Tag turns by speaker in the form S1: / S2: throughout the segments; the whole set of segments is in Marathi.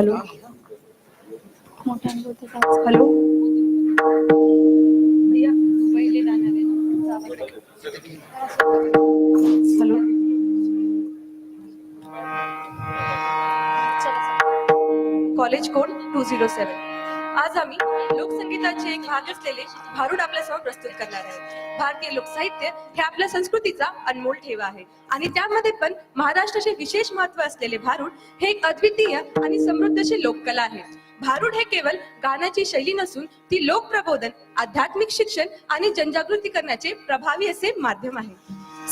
S1: हॅलो हॅलो भैया पहिले जाणार आहे ना हॅलो कॉलेज कोड 207. आज आम्ही लोकसंगीताचे एक भाग असलेले भारुड आपल्यासमोर प्रस्तुत करणार आहे. भारतीय लोकसाहित्य हे आपल्या संस्कृतीचा अनमोल ठेवा आहे आणि त्यामध्ये पण महाराष्ट्राचे विशेष महत्व असलेले भारुड हे एक अद्वितीय आणि समृद्ध अशी लोककला आहे. भारुड हे केवळ गाण्याची शैली नसून ती लोकप्रबोधन, आध्यात्मिक शिक्षण आणि जनजागृती करण्याचे प्रभावी असे माध्यम आहे.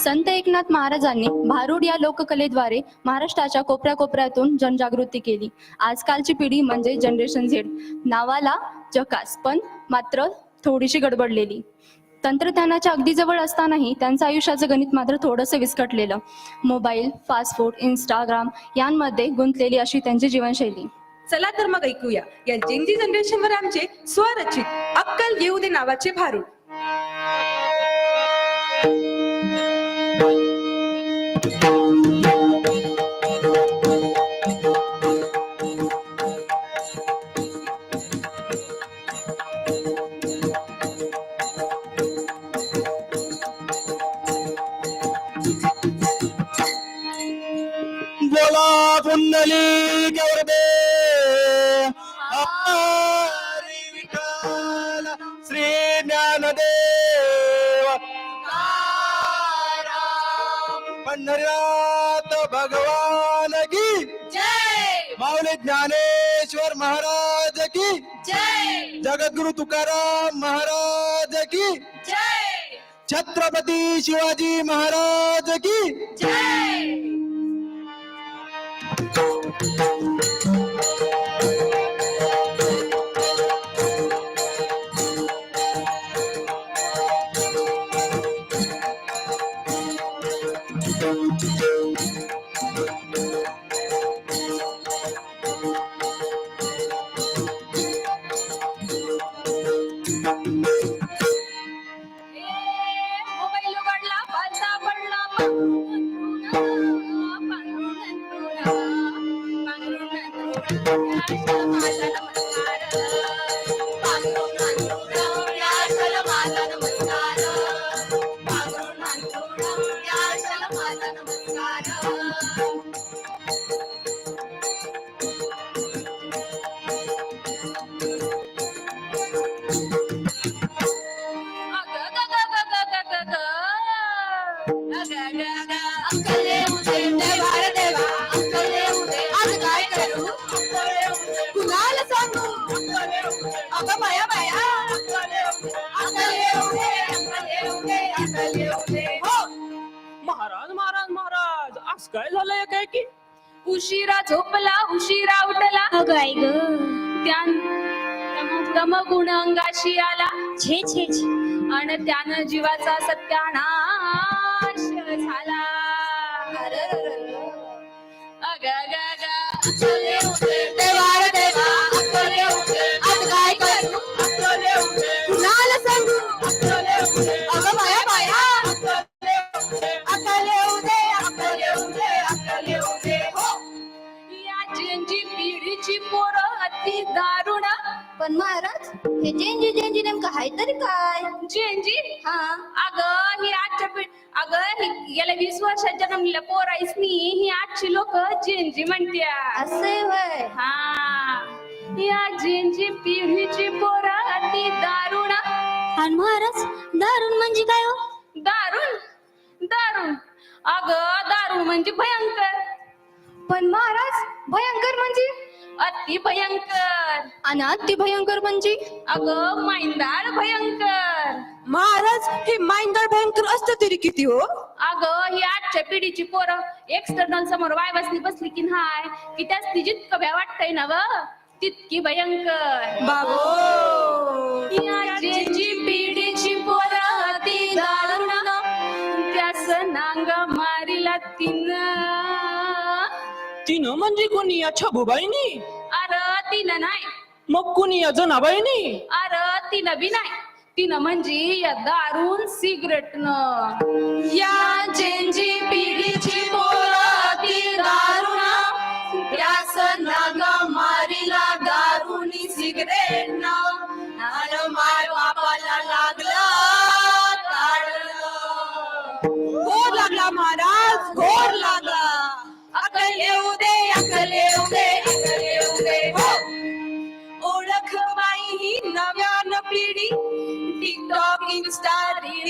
S2: संत एकनाथ महाराजांनी भारुड या लोककलेद्वारे महाराष्ट्राच्या कोपऱ्याकोपऱ्यातून जनजागृती केली. आजकालची पिढी म्हणजे जनरेशन झेड, नावाला जकास पण मात्र थोडीशी गडबडलेली. तंत्रज्ञानाच्या अगदी जवळ असतानाही त्यांचं आयुष्याचं गणित मात्र थोडंसं विस्कटलेलं. मोबाईल, फास्ट फूड, इंस्टाग्राम यांमध्ये गुंतलेली अशी त्यांची जीवनशैली.
S1: चला तर मग ऐकूया या जेनजी जनरेशनवर आमचे स्वरचित अक्कल येऊ दे नावाचे भारुड.
S3: बोला कुंडली गौरदे हरी विठ्ठल श्री ज्ञानदेव पंढरीनाथ भगवान की
S1: जय.
S3: माऊली ज्ञानेश्वर महाराज की
S1: जय.
S3: जगद्गुरु तुकाराम महाराज की
S1: जय.
S3: छत्रपती शिवाजी महाराज की
S1: जय. मोबाईल उघडला पालता पडला
S4: महाराज महाराज महाराज आज काय झालंय काय की
S1: उशिरा झोपला उशिरा उठला
S2: अगाय ग
S1: तम गुण अंगाशी आला
S2: छे छे छे.
S1: आणि त्यानं जीवाचा सत्यानाश झाला. अग ग ग अक्कले उठे देवा रे देवा अक्कले उठे आज काय करू अक्कले उठे कुणाला सांगू अक्कले उठे अगं माया माया अक्कले उठे अक्कले उठे अक्कले उठे हो. या जेंजी पिढीची पोरं अति दारुण.
S2: पण महाराज हे जेंजी जेंजी नेमकं आहे तरी काय?
S1: जेंजी
S2: हा
S1: अगं ही आजच्या अगं ही गेल्या 20 वर्षात जन्मलेल्या पोराईस मी ही आजची लोक जेंजी म्हणत्या.
S2: असे होय.
S1: हा या जेंजी पिढीची पोरं अति दारुण.
S2: आणि महाराज दारुण म्हणजे काय हो?
S1: दारुण दारुण अगं दारुण म्हणजे भयंकर.
S2: पण महाराज भयंकर म्हणजे?
S1: अति भयंकर.
S2: आणि अति भयंकर म्हणजे?
S1: अगं माइंदाळ भयंकर.
S5: महाराज हे माइंदर भयंकर असतं तरी किती हो?
S1: अगं ही आजच्या पिढीची पोरं एक्सटर्नल समोर वाय बसली की नाही की त्याच ती जितकं भ्या वाटतंय ना व तितकी भयंकर.
S5: बाबो
S1: या जेंजी पिढीची पोरं अति दारुण त्यास नांग मारिला
S4: तिनं म्हणजे कोणी या छबुबाईनी?
S1: अर तिनं नाही.
S4: मग कोणी या जनाबाईनी?
S1: अर तिनं बी नाही. तिनं म्हणजे या दारून सिगरेटनं.
S5: या जेंजी पिढीची पोरं ती दारुण त्यास नाग मार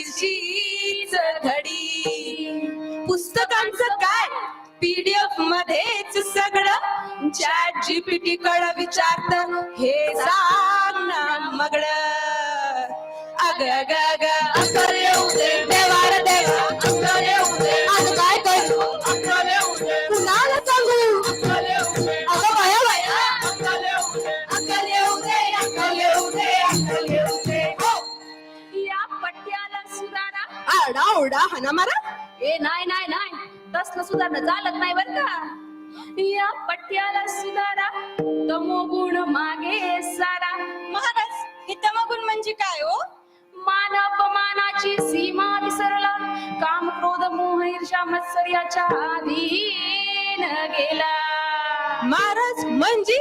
S1: मिरचीच धडी. पुस्तकांचं काय PDF मध्येच सगळं, चॅट GPT कडे विचारत हे सांग ना मगड. अग अग अग अक्कल येऊ दे देवा रे देवा, अक्कल येऊ दे.
S5: आज काय करू
S1: अक्कल येऊ दे,
S5: कुणाला सांगू
S1: अक्कल येऊ दे.
S5: अगं बाया बाया
S1: अक्कल येऊ दे, अक्कल येऊ दे, अक्कल येऊ दे, अक्कल येऊ दे. हो. या पट्ट्याला सुधारा.
S5: आरडा ओरडा हाना मारा.
S2: ए नाही नाही नाही तसलं सुधारणं चालत नाही बर का. या पट्ट्याला सुधारा, तमोगुण मागे सारा.
S5: महाराज हे तमगुण म्हणजे काय हो?
S2: मान अपमानाची सीमा विसरला, काम क्रोध मोह ईर्षा मत्सर याच्या अधीन गेला.
S5: महाराज म्हणजे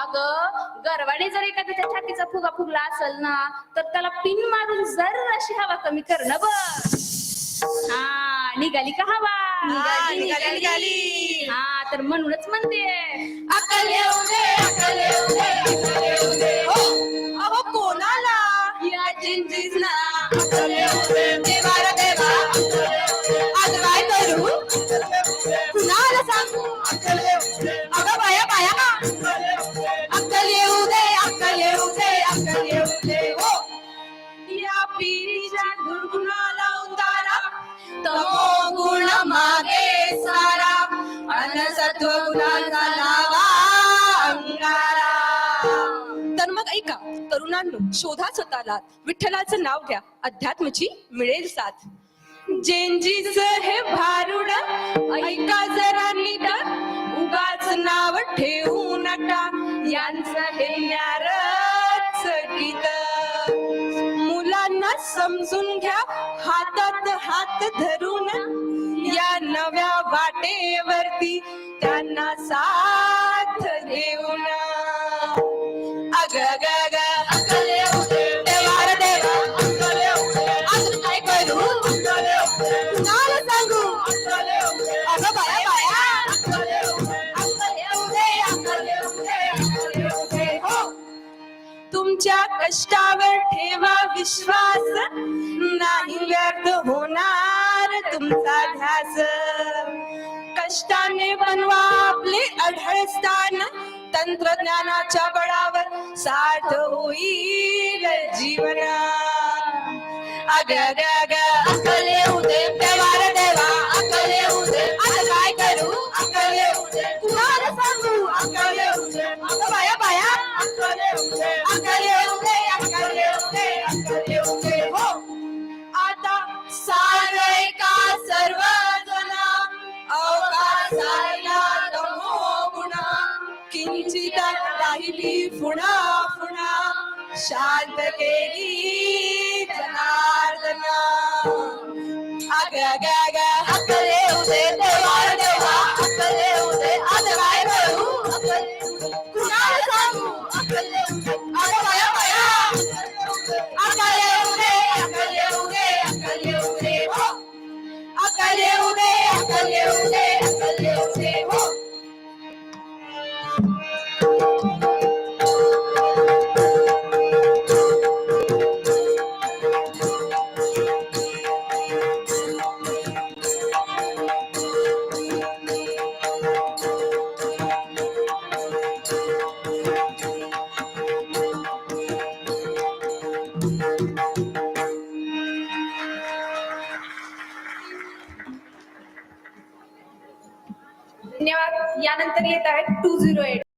S2: अगं गर्वाने जर एखाद्याच्या छातीचा फुगा फुगला असेल ना, तर त्याला पिन मारून जर अशी हवा कमी करणं बघ. हा निघाली का हवा?
S5: निघाली.
S2: हा तर म्हणूनच म्हणते
S1: अक्कल येऊ दे, अक्कल येऊ दे, अक्कल येऊ दे.
S5: हो अहो कोणाला?
S1: या जिंजीजना अक्कल येऊ दे देवा रे देवा, अक्कल येऊ दे.
S5: आज काय करू कुणाला सांगू?
S1: अक्कल येऊ दे,
S5: अगं बाया बाया
S1: अक्कल येऊ दे. अक्कल येऊ दे, अक्कल येऊ दे, अक्कल येऊ दे. हो. या पिढीच्या दुर्गुणाला उतारा, तमोगुण मागे सारा, अन सत्वगुणाचा लावा अंगारा. तर मग ऐका तरुणांनो, शोधा स्वतःला, विठ्ठलाचं नाव घ्या, अध्यात्माची मिळेल साथ. जेंजीच हे भारुड ऐका जरा नीट, उगाच नाव ठेवू नका, यांचं हे न्यारच गीत. मुलांना समजून घ्या, हातात हात धरून, या नव्या वाटेवरती त्यांना साथ देऊन. अग अग अग अक्कल येऊ दे देवा रे देवा, अक्कल येऊ दे.
S5: आज काय करू
S1: अक्कल येऊ दे,
S5: कुणाला सांगू?
S1: अक्कल येऊ दे.
S5: अगं बाया बाया
S1: अक्कल येऊ दे, अक्कल येऊ दे, अक्कल येऊ दे, अक्कल येऊ दे. हो. तुमच्या कष्टावर ठेवा विश्वास, नाही व्यर्थ होणार तुमचा ध्यास. कष्टाने बनवा आपले अढळ स्थान, तंत्रज्ञानाच्या बळावर साठ होईल जीवन. अग अग अग अक्कल येऊ दे देवा रे देवा, अक्कल येऊ दे.
S5: आज काय करू
S1: अक्कल येऊ दे,
S5: कुणाला सांगू?
S1: अक्कल येऊ दे,
S5: अगं बाया बाया
S1: अक्कल येऊ दे, अक्कल येऊ दे, अक्कल येऊ दे, अक्कल येऊ दे. हो. आता सारे का सर्वजन अवकाशाला तमोगुण, किंचित राहिली पुन्हा पुन्हा, शांत केली जनार्दन. अग अग अग अक्कल येऊ दे देवा रे देवा, अक्कल येऊ दे. आज काय करू अक्कल येऊ दे, कुणाला सांगू? अक्कल येऊ दे, अगं बाया बाया अक्कल येऊ दे, अक्कल येऊ दे, अक्कल येऊ दे. हो. अक्कल येऊ दे, अक्कल येऊ दे, अक्कल येऊ दे. हो.
S6: धन्यवाद. यानंतर येत आहेत 208.